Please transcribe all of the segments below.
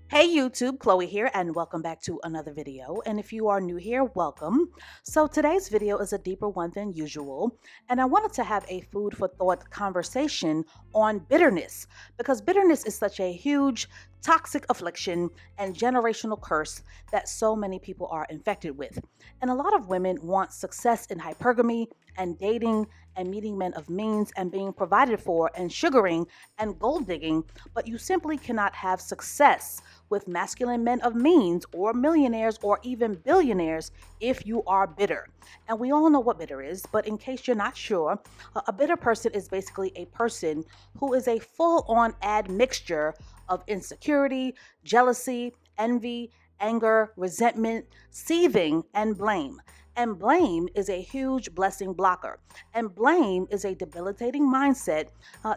Hey YouTube, Chloe here, and welcome back to another video. And if you are new here, welcome. So today's video is a deeper one than usual, and I wanted to have a food for thought conversation on bitterness because bitterness is such a huge toxic affliction and generational curse that so many people are infected with. And a lot of women want success in hypergamy and dating and meeting men of means and being provided for and sugaring and gold digging, but you simply cannot have success with masculine men of means or millionaires or even billionaires if you are bitter. And we all know what bitter is, but in case you're not sure, a bitter person is basically a person who is a full on admixture of insecurity, jealousy, envy, anger, resentment, seething, and blame. And blame is a huge blessing blocker. And blame is a debilitating mindset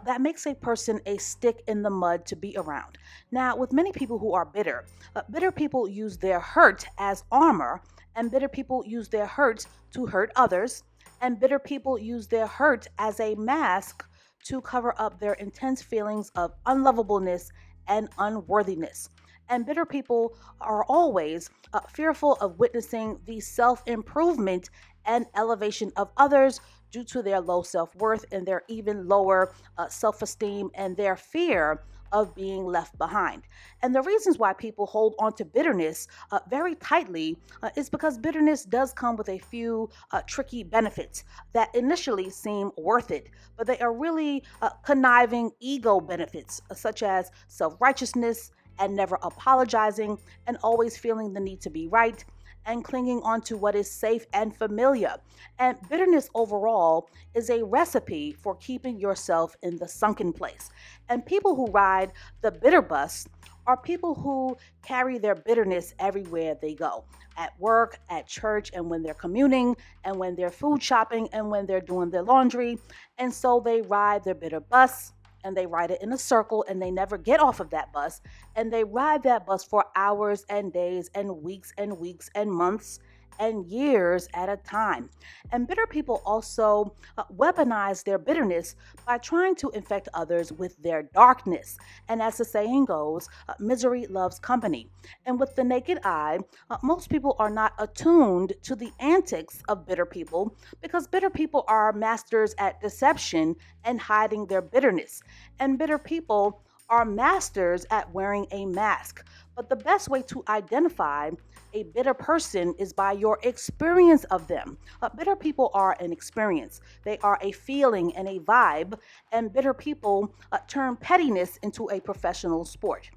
that makes a person a stick in the mud to be around. Now, with many people who are bitter, bitter people use their hurt as armor, and bitter people use their hurt to hurt others, and bitter people use their hurt as a mask to cover up their intense feelings of unlovableness and unworthiness. And bitter people are always fearful of witnessing the self improvement and elevation of others due to their low self worth and their even lower self esteem and their fear of being left behind. And the reasons why people hold on to bitterness very tightly is because bitterness does come with a few tricky benefits that initially seem worth it, but they are really conniving ego benefits, such as self righteousness and never apologizing and always feeling the need to be right and clinging on to what is safe and familiar. And bitterness overall is a recipe for keeping yourself in the sunken place. And people who ride the bitter bus are people who carry their bitterness everywhere they go, at work, at church, and when they're commuting, and when they're food shopping, and when they're doing their laundry. And so they ride their bitter bus and they ride it in a circle and they never get off of that bus and they ride that bus for hours and days and weeks and months and years at a time. And bitter people also weaponize their bitterness by trying to infect others with their darkness. And as the saying goes, misery loves company. And with the naked eye, most people are not attuned to the antics of bitter people because bitter people are masters at deception and hiding their bitterness. And bitter people are masters at wearing a mask. But the best way to identify a bitter person is by your experience of them. Bitter people are an experience, they are a feeling and a vibe, and bitter people turn pettiness into a professional sport.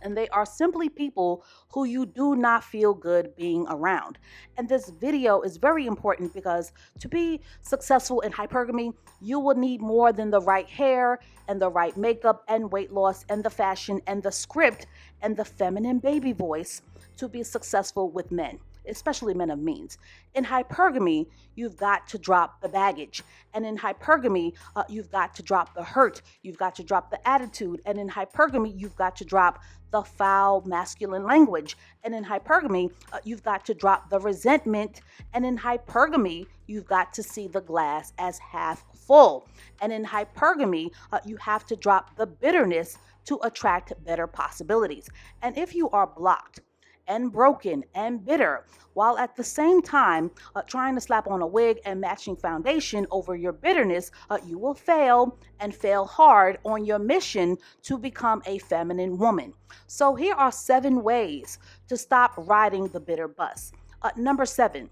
And they are simply people who you do not feel good being around. And this video is very important because to be successful in hypergamy, you will need more than the right hair and the right makeup and weight loss and the fashion and the script and the feminine baby voice to be successful with men, especially men of means. In hypergamy, you've got to drop the baggage. And in hypergamy, you've got to drop the hurt. You've got to drop the attitude. And in hypergamy, you've got to drop the foul masculine language. And in hypergamy, you've got to drop the resentment. And in hypergamy, you've got to see the glass as half full. And in hypergamy, you have to drop the bitterness to attract better possibilities. And if you are blocked, and broken and bitter, while at the same time trying to slap on a wig and matching foundation over your bitterness, you will fail and fail hard on your mission to become a feminine woman. So, here are 7 ways to stop riding the bitter bus. Number 7,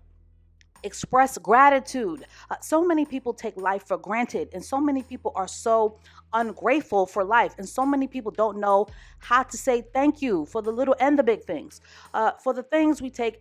express gratitude. So many people take life for granted, and so many people are so ungrateful for life, and so many people don't know how to say thank you for the little and the big things, for the things we take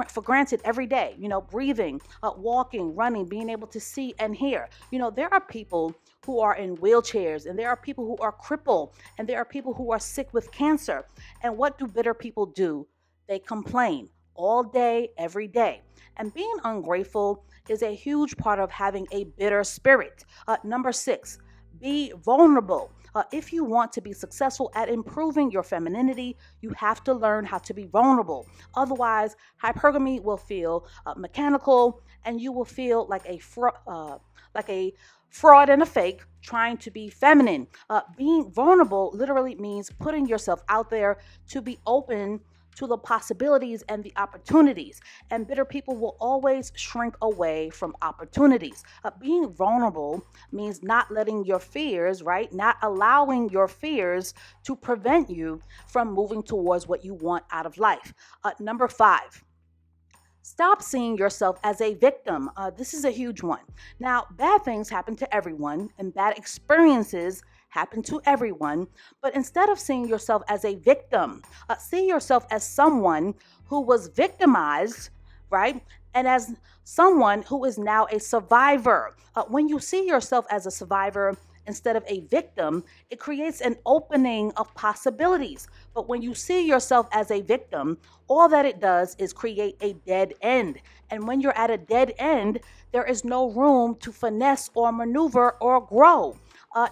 for granted every day. You know, breathing, walking, running, being able to see and hear. You know, there are people who are in wheelchairs, and there are people who are crippled, and there are people who are sick with cancer. And what do bitter people do? They complain all day, every day. And being ungrateful is a huge part of having a bitter spirit. Number 6, be vulnerable. If you want to be successful at improving your femininity, you have to learn how to be vulnerable. Otherwise, hypergamy will feel mechanical, and you will feel like a fraud and a fake trying to be feminine. Being vulnerable literally means putting yourself out there to be open to the possibilities and the opportunities. And bitter people will always shrink away from opportunities. Being vulnerable means not letting your fears, right? Not allowing your fears to prevent you from moving towards what you want out of life. Number 5. Stop seeing yourself as a victim. This is a huge one. Now, bad things happen to everyone, and bad experiences happen to everyone. But instead of seeing yourself as a victim, see yourself as someone who was victimized, right? And as someone who is now a survivor. When you see yourself as a survivor, instead of a victim, it creates an opening of possibilities. But when you see yourself as a victim, all that it does is create a dead end. And when you're at a dead end, there is no room to finesse or maneuver or grow.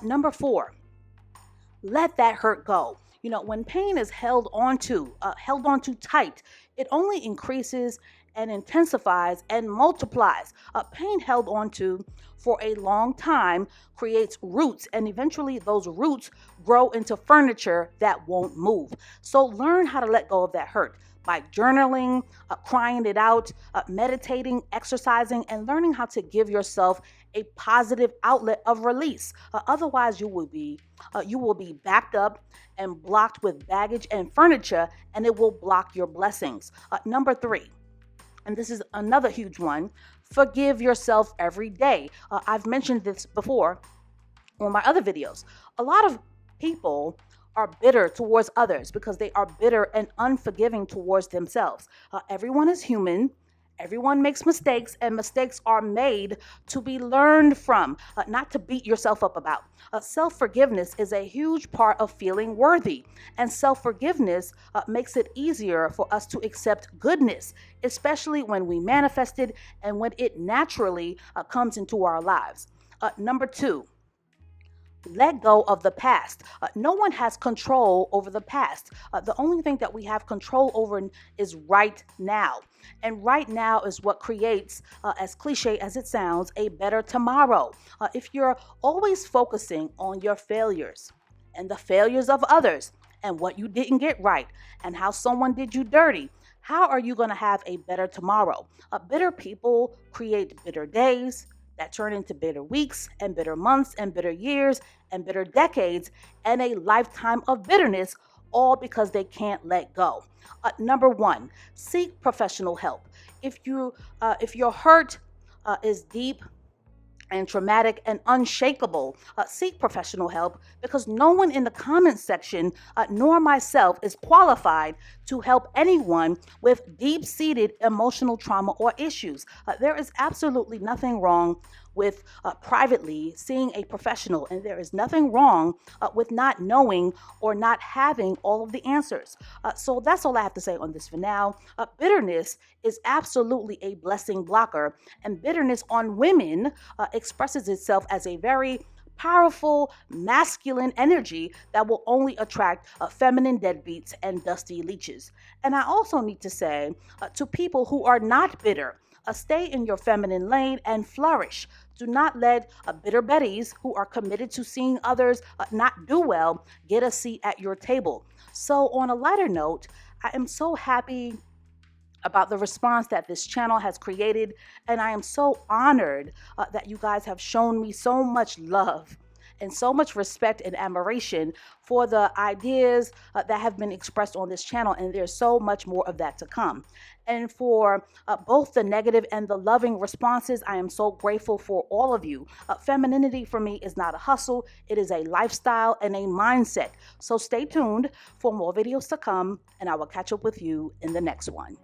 Number 4, let that hurt go. You know, when pain is held onto tight, it only increases and intensifies and multiplies. Pain held onto for a long time creates roots, and eventually those roots grow into furniture that won't move. So learn how to let go of that hurt by journaling, crying it out, meditating, exercising, and learning how to give yourself a positive outlet of release. Otherwise, you will be backed up and blocked with baggage and furniture, and it will block your blessings. Number 3. And this is another huge one. Forgive yourself every day. I've mentioned this before on my other videos. A lot of people are bitter towards others because they are bitter and unforgiving towards themselves. Everyone is human. Everyone makes mistakes, and mistakes are made to be learned from, not to beat yourself up about. Self-forgiveness is a huge part of feeling worthy, and self-forgiveness makes it easier for us to accept goodness, especially when we manifest it and when it naturally comes into our lives. Number 2. Let go of the past. No one has control over the past. The only thing that we have control over is right now. And right now is what creates, as cliche as it sounds, a better tomorrow. If you're always focusing on your failures and the failures of others and what you didn't get right and how someone did you dirty, how are you going to have a better tomorrow? Bitter people create bitter days that turn into bitter weeks and bitter months and bitter years and bitter decades and a lifetime of bitterness, all because they can't let go. Number 1, seek professional help. If your hurt is deep and traumatic and unshakable, seek professional help, because no one in the comments section, nor myself, is qualified to help anyone with deep-seated emotional trauma or issues. There is absolutely nothing wrong with privately seeing a professional, and there is nothing wrong with not knowing or not having all of the answers. So that's all I have to say on this for now. Bitterness is absolutely a blessing blocker, and bitterness on women expresses itself as a very powerful masculine energy that will only attract feminine deadbeats and dusty leeches. And I also need to say to people who are not bitter, stay in your feminine lane and flourish. Do not let bitter Bettys who are committed to seeing others not do well get a seat at your table. So on a lighter note, I am so happy about the response that this channel has created, and I am so honored that you guys have shown me so much love and so much respect and admiration for the ideas that have been expressed on this channel, and there's so much more of that to come. And for both the negative and the loving responses, I am so grateful for all of you. Femininity for me is not a hustle, it is a lifestyle and a mindset. So stay tuned for more videos to come, and I will catch up with you in the next one.